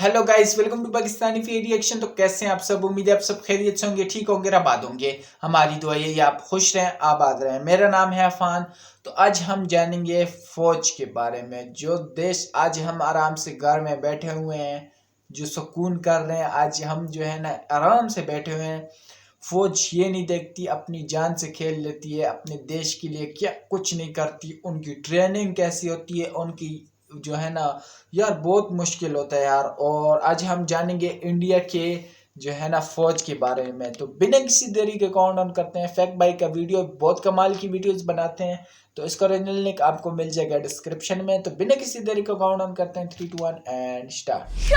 Hello guys, welcome to Pakistani फी reaction. तो कैसे हैं आप सब? उम्मीद है आप सब खैरियत से होंगे, ठीक होंगे, आबाद होंगे। हमारी दुआ यही आप खुश रहें, आबाद रहें। मेरा नाम है अफान। तो आज हम जानेंगे फौज के बारे में। जो देश आज हम आराम से घर में बैठे हुए हैं, जो सुकून कर रहे हैं, आज हम जो है ना आराम से बैठे हुए हैं। फौज ये नहीं देखती, अपनी जान से खेल लेती है, अपने देश के लिए क्या कुछ नहीं करती। उनकी ट्रेनिंग कैसी होती है, उनकी जो है ना यार बहुत मुश्किल होता है यार। और आज हम जानेंगे इंडिया के जो है ना फौज के बारे में। तो बिना किसी देरी के काउंट डाउन करते हैं। फैक्ट बाई का वीडियो बहुत कमाल की वीडियोस बनाते हैं, तो इसका ओरिजिनल लिंक आपको मिल जाएगा डिस्क्रिप्शन में। तो बिना किसी देरी का काउंट डाउन करते हैं। 3 2 1 एंड स्टार्ट।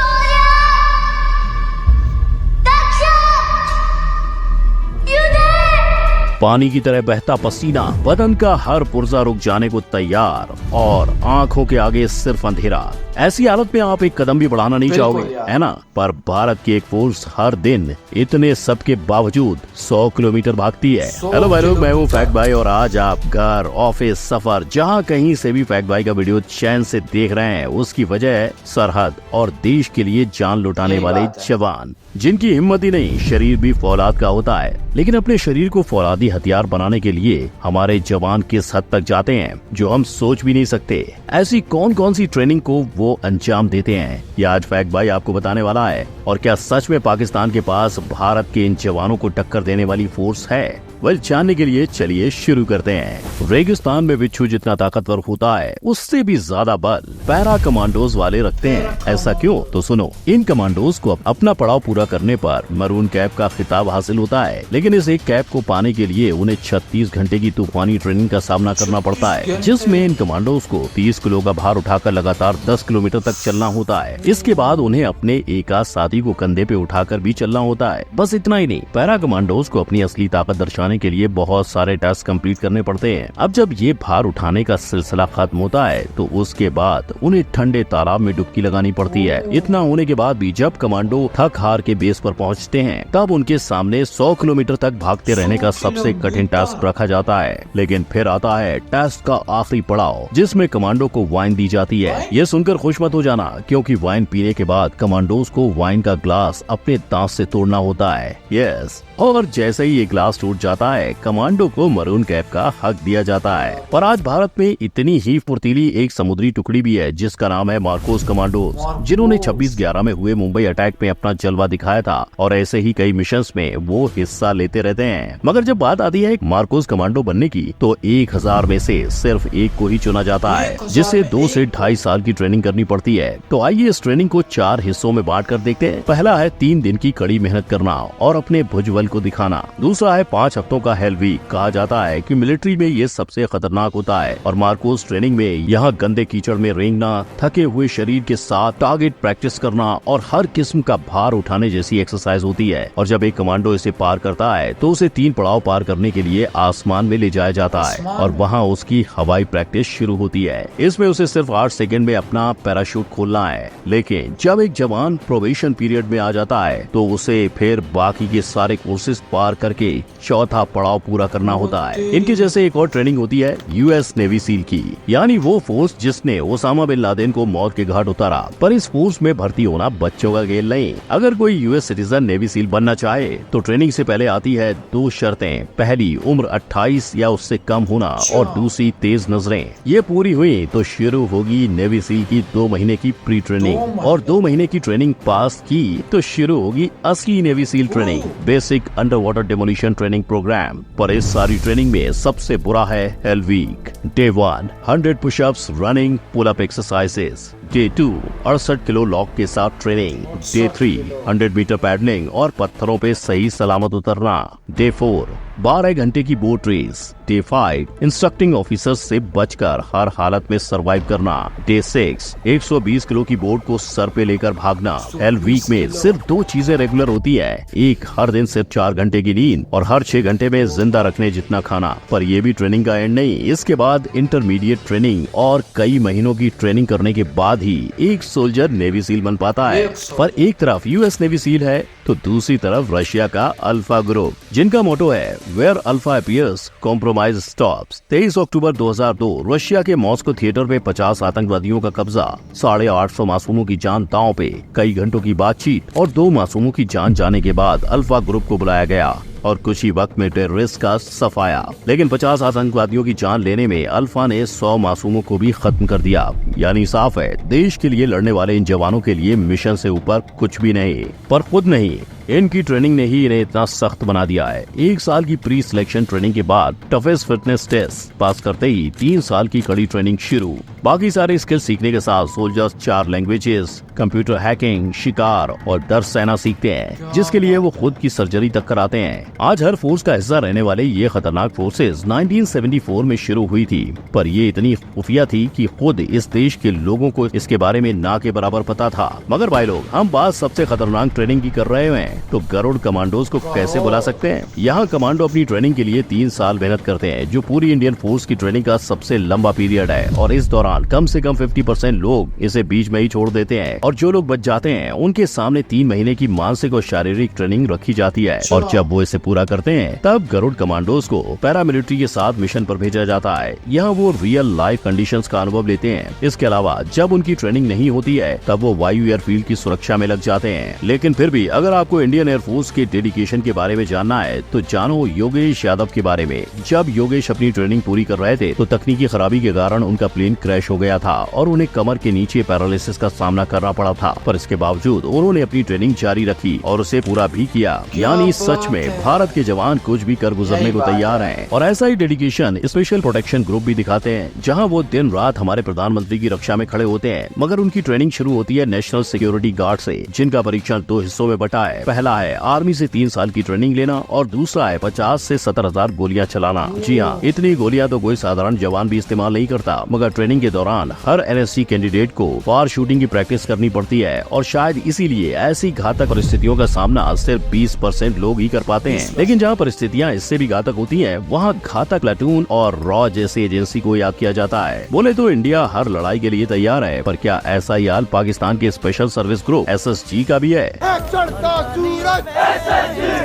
पानी की तरह बहता पसीना, बदन का हर पुर्जा रुक जाने को तैयार और आंखों के आगे सिर्फ अंधेरा। ऐसी हालत में आप एक कदम भी बढ़ाना नहीं चाहोगे, है ना? पर भारत की एक फोर्स हर दिन इतने सब के बावजूद 100 किलोमीटर भागती है। हेलो भाई लोग, मैं हूँ फैक्ट भाई और आज आप घर, ऑफिस, सफर, जहाँ कहीं से भी फैक्ट भाई का वीडियो चैन से देख रहे हैं, उसकी वजह है सरहद और देश के लिए जान लुटाने वाले जवान, जिनकी हिम्मत ही नहीं शरीर भी फौलाद का होता है। लेकिन अपने शरीर को फौलादी हथियार बनाने के लिए हमारे जवान किस हद तक जाते हैं जो हम सोच भी नहीं सकते। ऐसी कौन कौन सी ट्रेनिंग को वो अंजाम देते हैं, ये आज फैक्ट भाई आपको बताने वाला है। और क्या सच में पाकिस्तान के पास भारत के इन जवानों को टक्कर देने वाली फोर्स है? जानने के लिए चलिए शुरू करते हैं। रेगिस्तान में बिच्छू जितना ताकतवर होता है, उससे भी ज्यादा बल पैरा कमांडोज वाले रखते हैं। ऐसा क्यों? तो सुनो। इन कमांडोज को अपना पड़ाव पूरा करने पर मरून कैप का खिताब हासिल होता है, लेकिन इस एक कैप को पाने के लिए उन्हें 36 घंटे की तूफानी ट्रेनिंग का सामना करना पड़ता है, जिसमें इन कमांडोज को 30 किलो का भार उठाकर लगातार 10 किलोमीटर तक चलना होता है। इसके बाद उन्हें अपने एक आध साथी को कंधे पे उठाकर भी चलना होता है। बस इतना ही नहीं, पैरा कमांडोज को अपनी असली ताकत दर्शाने के लिए बहुत सारे टास्क कंप्लीट करने पड़ते हैं। अब जब ये भार उठाने का सिलसिला खत्म होता है तो उसके बाद उन्हें ठंडे तालाब में डुबकी लगानी पड़ती है। इतना होने के बाद भी जब कमांडो थक हार के बेस पर पहुंचते हैं, तब उनके सामने 100 किलोमीटर तक भागते रहने का सबसे कठिन टास्क रखा जाता है। लेकिन फिर आता है टास्क का आखिरी पड़ाव, जिसमें कमांडो को वाइन दी जाती है। ये सुनकर खुश मत हो जाना, क्योंकि वाइन पीने के बाद कमांडोज को वाइन का ग्लास अपने दांत से तोड़ना होता है। यस, और जैसे ही ये ग्लास टूट जाता है, कमांडो को मरून कैप का हक दिया जाता है। पर आज भारत में इतनी ही फुर्तीली एक समुद्री टुकड़ी भी है, जिसका नाम है मार्कोस कमांडोज, जिन्होंने 26/11 में हुए मुंबई अटैक में अपना जलवा दिखाया था। और ऐसे ही कई मिशंस में वो हिस्सा लेते रहते हैं। मगर जब बात आती है मार्कोस कमांडो बनने की, तो 1000 में से सिर्फ एक को ही चुना जाता है, जिसे 2 से 2.5 साल की ट्रेनिंग करनी पड़ती है। तो आइए इस ट्रेनिंग को 4 हिस्सों में बांट कर देखते हैं। पहला है 3 दिन की कड़ी मेहनत करना और अपने भुजबल को दिखाना। दूसरा है 5 हफ्तों का हेल वीक। कहा जाता है कि मिलिट्री में ये सबसे खतरनाक होता है। और मार्कोस ट्रेनिंग में यहाँ गंदे कीचड़ में रेंगना, थके हुए शरीर के साथ टारगेट प्रैक्टिस करना और हर किस्म का भार उठाने जैसी एक्सरसाइज होती है। और जब एक कमांडो इसे पार करता है तो उसे 3 पड़ाव पार करने के लिए आसमान में ले जाया जाता है और वहाँ उसकी हवाई प्रैक्टिस शुरू होती है। इसमें उसे सिर्फ 8 सेकेंड में अपना पैराशूट खोलना है। लेकिन जब एक जवान प्रोबेशन पीरियड में आ जाता है तो उसे फिर बाकी के सारे कोर्सेज पार करके चौथा पड़ाव पूरा करना होता है। इनके जैसे एक और ट्रेनिंग होती है यूएस नेवी सील की, यानी वो फोर्स जिसने ओसामा बिन लादेन को मौत के घाट उतारा। पर इस फोर्स में भर्ती होना बच्चों का खेल नहीं। अगर कोई यूएस सिटीजन नेवी सील बनना चाहे तो ट्रेनिंग से पहले आती है 2 शर्तें। पहली, उम्र 28 या उससे कम होना, और दूसरी, तेज नजरें। ये पूरी हुई तो शुरू होगी नेवी सील की 2 महीने की प्री ट्रेनिंग, और 2 महीने की ट्रेनिंग पास की तो शुरू होगी असली navy seal training, basic under water demolition training program. पर इस सारी ट्रेनिंग में सबसे बुरा है hell week. Day 1 100 pushups, running, pull up exercises. Day 2 68 kilo log के साथ ट्रेनिंग। डे 3 100 मीटर पैडलिंग और पत्थरों पे सही सलामत उतरना। डे 4 12 घंटे की boat race. Day 5 instructing officers से बचकर हर हालत में सरवाइव करना। डे 6 120 किलो की बोट को सर पे लेकर भागना। हेल वीक में सिर्फ 2 चीजें रेगुलर होती है, एक हर दिन सिर्फ 4 घंटे की नींद और हर 6 घंटे में जिंदा रखने जितना खाना। पर ये भी ट्रेनिंग का एंड नहीं। इसके बाद इंटरमीडिएट ट्रेनिंग और कई महीनों की ट्रेनिंग करने के बाद ही एक सोल्जर नेवी सील बन पाता है। पर एक तरफ यूएस नेवी सील है तो दूसरी तरफ रशिया का अल्फा ग्रुप, जिनका मोटो है where alpha appears compromise stops. 23 अक्टूबर 2002 रशिया के मॉस्को थिएटर पे 50 आतंकवादियों का कब्जा, 850 मासूमों की जान दांव पे, कई घंटों की बातचीत और 2 मासूमों की जान जाने के बाद अल्फा ग्रुप को बुलाया गया और कुछ ही वक्त में टेररिस्ट का सफाया। लेकिन 50 आतंकवादियों की जान लेने में अल्फा ने 100 मासूमों को भी खत्म कर दिया। यानी साफ है, देश के लिए लड़ने वाले इन जवानों के लिए मिशन से ऊपर कुछ भी नहीं। पर खुद नहीं, इनकी ट्रेनिंग ने ही इन्हें इतना सख्त बना दिया है। 1 साल की प्री सिलेक्शन ट्रेनिंग के बाद टफेस्ट फिटनेस टेस्ट पास करते ही 3 साल की कड़ी ट्रेनिंग शुरू। बाकी सारे स्किल सीखने के साथ सोल्जर्स 4 लैंग्वेजेस, कंप्यूटर हैकिंग, शिकार और डर सहना सीखते हैं, जिसके लिए वो खुद की सर्जरी तक कराते हैं। आज हर फोर्स का हिस्सा रहने वाले ये खतरनाक फोर्सेज 1974 में शुरू हुई थी, पर ये इतनी खुफिया थी कि खुद इस देश के लोगों को इसके बारे में ना के बराबर पता था। मगर भाई लोग, हम बात सबसे खतरनाक ट्रेनिंग की कर रहे हैं, तो गरुड़ कमांडोज को कैसे बुला सकते हैं? यहाँ कमांडो अपनी ट्रेनिंग के लिए 3 साल मेहनत करते हैं, जो पूरी इंडियन फोर्स की ट्रेनिंग का सबसे लंबा पीरियड है। और इस दौरान कम से कम 50% लोग इसे बीच में ही छोड़ देते हैं, और जो लोग बच जाते हैं उनके सामने 3 महीने की मानसिक और शारीरिक ट्रेनिंग रखी जाती है। और जब वो इसे पूरा करते हैं, तब गरुड़ कमांडोज को पैरामिलिट्री के साथ मिशन पर भेजा जाता है। यहाँ वो रियल लाइफ कंडीशंस का अनुभव लेते हैं। इसके अलावा जब उनकी ट्रेनिंग नहीं होती है, तब वो वायु एयरफील्ड की सुरक्षा में लग जाते हैं। लेकिन फिर भी अगर आपको इंडियन एयरफोर्स के डेडिकेशन के बारे में जानना है, तो जानो योगेश यादव के बारे में। जब योगेश अपनी ट्रेनिंग पूरी कर रहे थे, तो तकनीकी खराबी के कारण उनका प्लेन क्रैश हो गया था और उन्हें कमर के नीचे पैरालिसिस का सामना करना पड़ा था। पर इसके बावजूद उन्होंने अपनी ट्रेनिंग जारी रखी और उसे पूरा भी किया। यानी सच में भारत के जवान कुछ भी कर गुजरने को तैयार हैं। और ऐसा ही डेडिकेशन स्पेशल प्रोटेक्शन ग्रुप भी दिखाते हैं, जहां वो दिन रात हमारे प्रधानमंत्री की रक्षा में खड़े होते हैं। मगर उनकी ट्रेनिंग शुरू होती है नेशनल सिक्योरिटी गार्ड से, जिनका परीक्षण 2 हिस्सों में बटा है। पहला है आर्मी से 3 साल की ट्रेनिंग लेना, और दूसरा है 50 से 70,000 गोलियां चलाना। जी हाँ, इतनी गोलियां तो कोई साधारण जवान भी इस्तेमाल नहीं करता। मगर ट्रेनिंग के दौरान हर एनएससी कैंडिडेट को फार शूटिंग की प्रैक्टिस करनी पड़ती है, और शायद इसीलिए ऐसी घातक परिस्थितियों का सामना सिर्फ 20% लोग ही कर पाते हैं। लेकिन जहाँ परिस्थितियाँ इससे भी घातक होती हैं, वहाँ घातक प्लाटून और रॉ जैसे एजेंसी को याद किया जाता है। बोले तो इंडिया हर लड़ाई के लिए तैयार है, पर क्या ऐसा ही हाल पाकिस्तान के स्पेशल सर्विस ग्रुप SSG का भी है?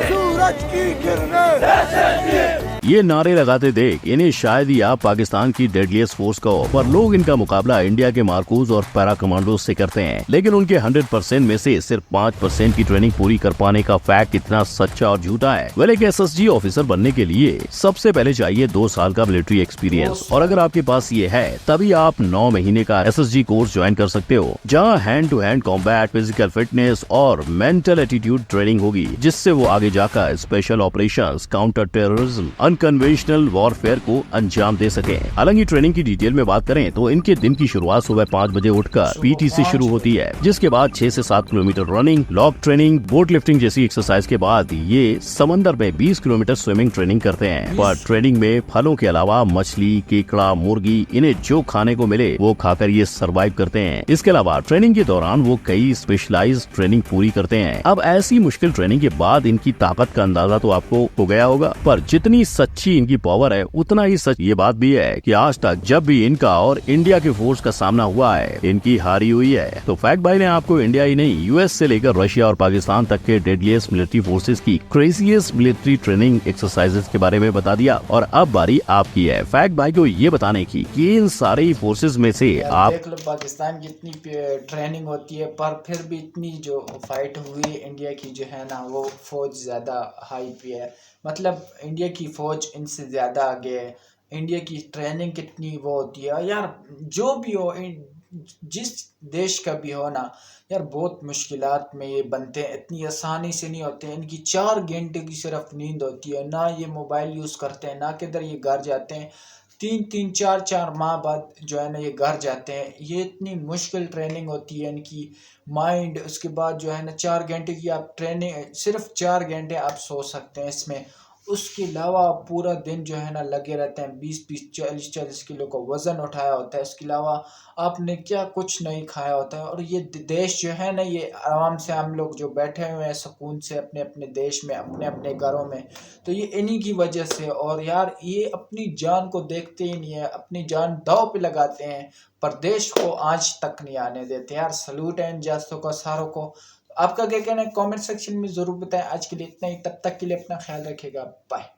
सूरज की किरणें ये नारे लगाते देख इन्हें शायद ही आप पाकिस्तान की डेडलीस्ट फोर्स कहो, पर लोग इनका मुकाबला इंडिया के मार्कूज और पैरा कमांडोज से करते हैं। लेकिन उनके 100% में से सिर्फ 5% की ट्रेनिंग पूरी कर पाने का फैक्ट कितना सच्चा और झूठा है? वेल, एक SSG ऑफिसर बनने के लिए सबसे पहले चाहिए 2 साल का मिलिट्री एक्सपीरियंस, और अगर आपके पास ये है, तभी आप 9 महीने का SSG कोर्स ज्वाइन कर सकते हो, जहाँ hand to hand combat, physical fitness और मेंटल एटीट्यूड ट्रेनिंग होगी, जिससे वो आगे जाकर special operations, counter terrorism, unconventional warfare को अंजाम दे सके। हालांकि ट्रेनिंग की डिटेल में बात करें तो इनके दिन की शुरुआत सुबह 5 बजे उठकर PT से शुरू होती है, जिसके बाद 6 से 7 kilometre running, lock training, boat lifting जैसी एक्सरसाइज के बाद ये समंदर में 20 किलोमीटर स्विमिंग ट्रेनिंग करते हैं। पर ट्रेनिंग में फलों के अलावा मछली, केकड़ा, मुर्गी, इन्हें जो खाने को मिले वो खाकर ये सर्वाइव करते हैं। इसके अलावा ट्रेनिंग के दौरान वो कई स्पेशलाइज्ड ट्रेनिंग पूरी करते हैं। अब ऐसी मुश्किल ट्रेनिंग के बाद इनकी ताकत का अंदाजा तो आपको हो गया होगा, पर जितनी सच्ची इनकी पावर है, उतना ही सच ये बात भी है कि आज तक जब भी इनका और इंडिया के फोर्स का सामना हुआ है, इनकी हारी हुई है। तो फैक्ट भाई ने आपको इंडिया ही नहीं, US से लेकर रशिया और पाकिस्तान तक के डेडलीस्ट मिलिट्री फोर्सेस की क्रेजीएस्ट मिलिट्री ट्रेनिंग एक्सरसाइजेस के बारे में बता दिया, और अब बारी आपकी है फैक्ट भाई को ये बताने की कि इन सारे फोर्सेस में से आप देख लो पाकिस्तान की इतनी ट्रेनिंग होती है, पर फिर भी इतनी जो फाइट हुई इंडिया की जो है ना, वो फौज ज्यादा हाई पे है। मतलब इंडिया की फौज इनसे ज्यादा आगे है। इंडिया की ट्रेनिंग कितनी वो होती है यार, जो भी हो, जिस देश का भी हो ना यार, बहुत मुश्किलात में ये बनते हैं, इतनी आसानी से नहीं होते। इनकी 4 घंटे की सिर्फ नींद होती है, ना ये मोबाइल यूज करते हैं, ना किधर ये घर जाते हैं। 3-3, 4-4 माह बाद जो है ना ये घर जाते हैं। ये इतनी मुश्किल ट्रेनिंग होती है इनकी, माइंड। उसके बाद जो है ना 4 घंटे की आप ट्रेनिंग, सिर्फ 4 घंटे आप सो सकते हैं इसमें। उसके अलावा पूरा दिन जो है ना लगे रहते हैं, 20-20, 40-40 किलो का वजन उठाया होता है। इसके अलावा आपने क्या कुछ नहीं खाया होता है। और ये देश जो है ना, ये आराम से हम लोग जो बैठे हुए हैं सुकून से अपने अपने देश में, अपने अपने घरों में, तो ये इन्हीं की वजह से। और यार ये अपनी जान को देखते ही नहीं है, अपनी जान दांव पे लगाते हैं, पर देश को आज तक नहीं आने देते। यार सलूट है इन जासूसों का, सारों को। आपका क्या कहना है कमेंट सेक्शन में जरूर बताएं। आज के लिए इतना ही, तब तक के लिए अपना ख्याल रखिएगा, बाय।